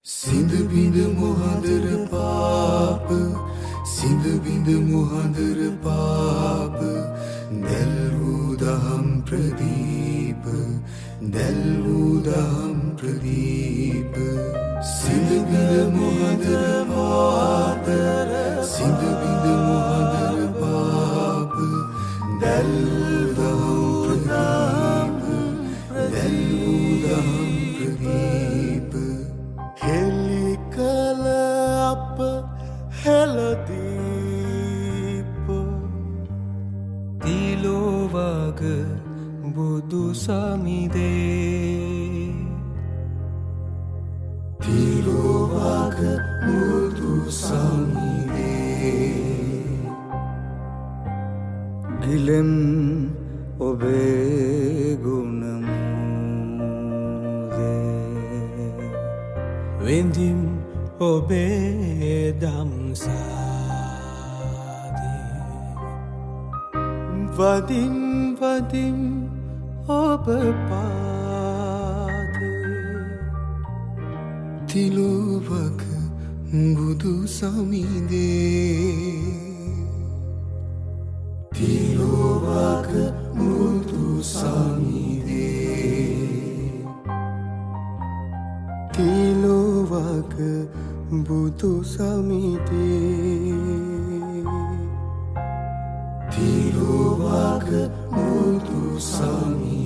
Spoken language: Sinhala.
සිඳ බිඳ මොහඳර පාප සිඳ බිඳ මොහඳර පාප දැල් වූ දහම් ප්‍රදීප දැල් වූ දහම් ප්‍රදීප සිඳ බිඳ මොහඳර පාප සිඳ බිඳ මොහඳර පාප දැල් වූ දහම් ප්‍රදීප දැල් වූ දහම් ප්‍රදීප හෙළි කළ අප හෙළදීප තිලෝවග බුදු සමිදේ තිලෝවග බුදු සමිදේ ගිලෙම් ඔබේ ගුණ වෙඳිම් ඔබේ දම්සාදේ වදිම් වදිම් ඔබ පාදේ තිලෝවක බුදු සමිදේ තිලෝවක බුදු සමිදේ තිලෝවක බුදු සමිදේ තිලෝවක බුදු සමිදේ